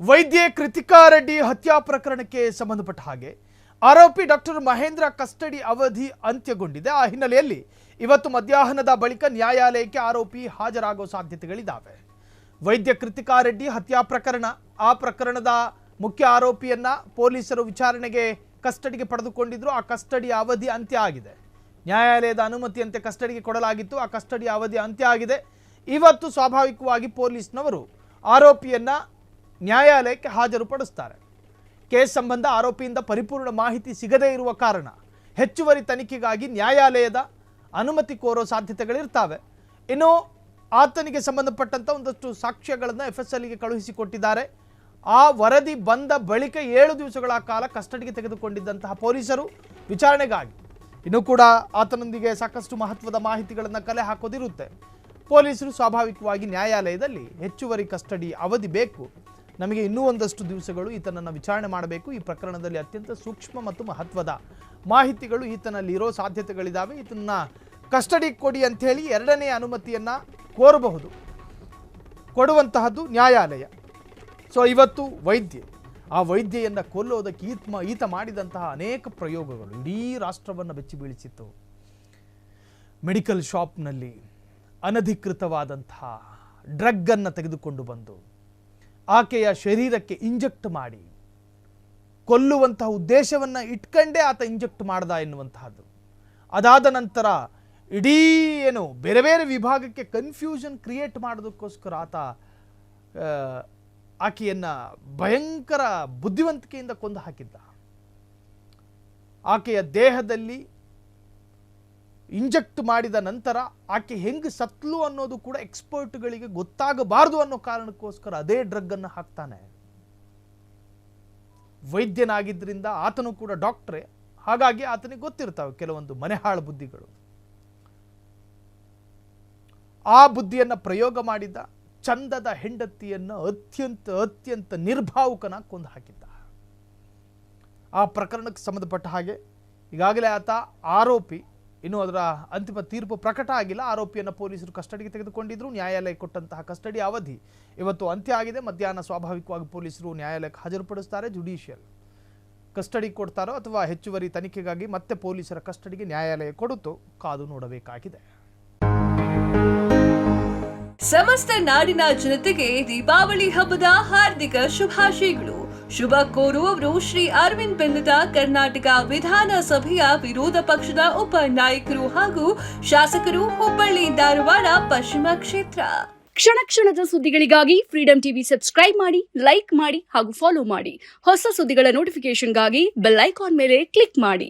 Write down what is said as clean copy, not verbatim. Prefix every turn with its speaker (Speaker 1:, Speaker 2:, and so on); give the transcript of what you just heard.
Speaker 1: ವೈದ್ಯೆ ಕೃತಿಕಾ ರೆಡ್ಡಿ ಹತ್ಯಾ ಪ್ರಕರಣಕ್ಕೆ ಸಂಬಂಧಪಟ್ಟ ಹಾಗೆ ಆರೋಪಿ ಡಾಕ್ಟರ್ ಮಹೇಂದ್ರ ಕಸ್ಟಡಿ ಅವಧಿ ಅಂತ್ಯಗೊಂಡಿದೆ. ಆ ಹಿನ್ನೆಲೆಯಲ್ಲಿ ಇವತ್ತು ಮಧ್ಯಾಹ್ನದ ಬಳಿಕ ನ್ಯಾಯಾಲಯಕ್ಕೆ ಆರೋಪಿ ಹಾಜರಾಗುವ ಸಾಧ್ಯತೆಗಳಿದ್ದಾವೆ. ವೈದ್ಯ ಕೃತಿಕಾ ರೆಡ್ಡಿ ಹತ್ಯಾ ಪ್ರಕರಣ, ಆ ಪ್ರಕರಣದ ಮುಖ್ಯ ಆರೋಪಿಯನ್ನ ಪೊಲೀಸರು ವಿಚಾರಣೆಗೆ ಕಸ್ಟಡಿಗೆ ಪಡೆದುಕೊಂಡಿದ್ರು. ಆ ಕಸ್ಟಡಿ ಅವಧಿ ಅಂತ್ಯ ಆಗಿದೆ. ನ್ಯಾಯಾಲಯದ ಅನುಮತಿಯಂತೆ ಕಸ್ಟಡಿಗೆ ಕೊಡಲಾಗಿತ್ತು. ಆ ಕಸ್ಟಡಿ ಅವಧಿ ಅಂತ್ಯ ಆಗಿದೆ. ಇವತ್ತು ಸ್ವಾಭಾವಿಕವಾಗಿ ಪೊಲೀಸ್ನವರು ಆರೋಪಿಯನ್ನ ನ್ಯಾಯಾಲಯಕ್ಕೆ ಹಾಜರುಪಡಿಸ್ತಾರೆ. ಕೇಸ್ ಸಂಬಂಧ ಆರೋಪಿಯಿಂದ ಪರಿಪೂರ್ಣ ಮಾಹಿತಿ ಸಿಗದೇ ಇರುವ ಕಾರಣ ಹೆಚ್ಚುವರಿ ತನಿಖೆಗಾಗಿ ನ್ಯಾಯಾಲಯದ ಅನುಮತಿ ಕೋರೋ ಸಾಧ್ಯತೆಗಳಿರ್ತವೆ. ಇನ್ನು ಆತನಿಗೆ ಸಂಬಂಧಪಟ್ಟಂತ ಒಂದಷ್ಟು ಸಾಕ್ಷ್ಯಗಳನ್ನು FSLಗೆ ಕಳುಹಿಸಿಕೊಟ್ಟಿದ್ದಾರೆ. ಆ ವರದಿ ಬಂದ ಬಳಿಕ 7 ದಿವಸಗಳ ಕಾಲ ಕಸ್ಟಡಿಗೆ ತೆಗೆದುಕೊಂಡಿದ್ದಂತಹ ಪೊಲೀಸರು ವಿಚಾರಣೆಗಾಗಿ ಇನ್ನೂ ಕೂಡ ಆತನೊಂದಿಗೆ ಸಾಕಷ್ಟು ಮಹತ್ವದ ಮಾಹಿತಿಗಳನ್ನು ಕಲೆ ಹಾಕೋದಿರುತ್ತೆ. ಪೊಲೀಸರು ಸ್ವಾಭಾವಿಕವಾಗಿ ನ್ಯಾಯಾಲಯದಲ್ಲಿ ಹೆಚ್ಚುವರಿ ಕಸ್ಟಡಿ ಅವಧಿ ಬೇಕು, ನಮಗೆ ಇನ್ನೂ ಒಂದಷ್ಟು ದಿವಸಗಳು ಈತನನ್ನು ವಿಚಾರಣೆ ಮಾಡಬೇಕು, ಈ ಪ್ರಕರಣದಲ್ಲಿ ಅತ್ಯಂತ ಸೂಕ್ಷ್ಮ ಮತ್ತು ಮಹತ್ವದ ಮಾಹಿತಿಗಳು ಈತನಲ್ಲಿ ಇರೋ ಸಾಧ್ಯತೆಗಳಿದ್ದಾವೆ, ಈತನ ಕಸ್ಟಡಿ ಕೊಡಿ ಅಂಥೇಳಿ 2ನೇ ಅನುಮತಿಯನ್ನು ಕೋರಬಹುದು, ಕೊಡುವಂತಹದ್ದು ನ್ಯಾಯಾಲಯ. ಸೊ ಇವತ್ತು ಆ ವೈದ್ಯೆಯನ್ನು ಕೊಲ್ಲೋದಕ್ಕೆ ಈತ ಮಾಡಿದಂತಹ ಅನೇಕ ಪ್ರಯೋಗಗಳು ಇಡೀ ರಾಷ್ಟ್ರವನ್ನು ಬೆಚ್ಚಿ ಬೀಳಿಸಿತ್ತು. ಮೆಡಿಕಲ್ ಶಾಪ್ನಲ್ಲಿ ಅನಧಿಕೃತವಾದಂತಹ ಡ್ರಗ್ಗನ್ನು ತೆಗೆದುಕೊಂಡು ಬಂದು ಆಕೆಯ ಶರೀರಕ್ಕೆ ಇಂಜೆಕ್ಟ್ ಮಾಡಿ ಕೊಲ್ಲುವಂತಹ ಉದ್ದೇಶವನ್ನು ಇಟ್ಕೊಂಡೇ ಆತ ಇಂಜೆಕ್ಟ್ ಮಾಡ್ದ ಎನ್ನುವಂತಹದ್ದು. ಅದಾದ ನಂತರ ಇಡೀ ಬೇರೆ ಬೇರೆ ವಿಭಾಗಕ್ಕೆ ಕನ್ಫ್ಯೂಷನ್ ಕ್ರಿಯೇಟ್ ಮಾಡೋದಕ್ಕೋಸ್ಕರ ಆತ ಆಕೆಯನ್ನು ಭಯಂಕರ ಬುದ್ಧಿವಂತಿಕೆಯಿಂದ ಕೊಂದು ಹಾಕಿದ್ದ. ಆಕೆಯ ದೇಹದಲ್ಲಿ ಇಂಜೆಕ್ಟ್ ಮಾಡಿದ ನಂತರ ಆಕೆ ಹೆಂಗೆ ಸತ್ಲು ಅನ್ನೋದು ಕೂಡ ಎಕ್ಸ್ಪರ್ಟ್ಗಳಿಗೆ ಗೊತ್ತಾಗಬಾರದು ಅನ್ನೋ ಕಾರಣಕ್ಕೋಸ್ಕರ ಅದೇ ಡ್ರಗ್ ಅನ್ನು ಹಾಕ್ತಾನೆ. ವೈದ್ಯನಾಗಿದ್ದರಿಂದ ಆತನು ಕೂಡ ಡಾಕ್ಟ್ರೇ, ಹಾಗಾಗಿ ಆತನಿಗೆ ಗೊತ್ತಿರ್ತಾವೆ ಕೆಲವೊಂದು ಮನೆಹಾಳು ಬುದ್ಧಿಗಳು. ಆ ಬುದ್ಧಿಯನ್ನು ಪ್ರಯೋಗ ಮಾಡಿದ ಚಂದದ ಹೆಂಡತಿಯನ್ನು ಅತ್ಯಂತ ನಿರ್ಭಾವುಕನಾಗಿ ಕೊಂದು ಹಾಕಿದ್ದ. ಆ ಪ್ರಕರಣಕ್ಕೆ ಸಂಬಂಧಪಟ್ಟ ಹಾಗೆ ಈಗಾಗಲೇ ಆತ ಆರೋಪಿ, ಇನ್ನು ಅದರ ಅಂತಿಮ ತೀರ್ಪು ಪ್ರಕಟ ಆಗಿಲ್ಲ. ಆರೋಪಿಯನ್ನು ಪೊಲೀಸರು ಕಸ್ಟಡಿಗೆ ತೆಗೆದುಕೊಂಡಿದ್ರು. ನ್ಯಾಯಾಲಯ ಕೊಟ್ಟಂತಹ ಕಸ್ಟಡಿ ಅವಧಿ ಇವತ್ತು ಅಂತ್ಯ ಆಗಿದೆ. ಮಧ್ಯಾಹ್ನ ಸ್ವಾಭಾವಿಕವಾಗಿ ಪೊಲೀಸರು ನ್ಯಾಯಾಲಯಕ್ಕೆ ಹಾಜರುಪಡಿಸ್ತಾರೆ. ಜುಡಿಷಿಯಲ್ ಕಸ್ಟಡಿ ಕೊಡ್ತಾರೋ ಅಥವಾ ಹೆಚ್ಚುವರಿ ತನಿಖೆಗಾಗಿ ಮತ್ತೆ ಪೊಲೀಸರ ಕಸ್ಟಡಿಗೆ ನ್ಯಾಯಾಲಯ ಕೊಡುತ್ತೋ ಕಾದು ನೋಡಬೇಕಾಗಿದೆ.
Speaker 2: ಸಮಸ್ತ ನಾಡಿನ ಜನತೆಗೆ ದೀಪಾವಳಿ ಹಬ್ಬದ ಹಾರ್ದಿಕ ಶುಭಾಶಯಗಳು. ಶುಭ ಕೋರುವವರು ಶ್ರೀ ಅರವಿಂದ್ ಬೆಲ್ಲದ ಕರ್ನಾಟಕ ವಿಧಾನಸಭೆಯ ವಿರೋಧ ಪಕ್ಷದ ಉಪನಾಯಕರು ಹಾಗೂ ಶಾಸಕರು, ಹುಬ್ಬಳ್ಳಿ ಧಾರವಾಡ ಪಶ್ಚಿಮ ಕ್ಷೇತ್ರ.
Speaker 3: ಕ್ಷಣ ಕ್ಷಣದ ಸುದ್ದಿಗಳಿಗಾಗಿ ಫ್ರೀಡಂ ಟಿವಿ ಸಬ್ಸ್ಕ್ರೈಬ್ ಮಾಡಿ, ಲೈಕ್ ಮಾಡಿ ಹಾಗೂ ಫಾಲೋ ಮಾಡಿ. ಹೊಸ ಸುದ್ದಿಗಳ ನೋಟಿಫಿಕೇಶನ್ಗಾಗಿ ಬೆಲ್ ಐಕಾನ್ ಮೇಲೆ ಕ್ಲಿಕ್ ಮಾಡಿ.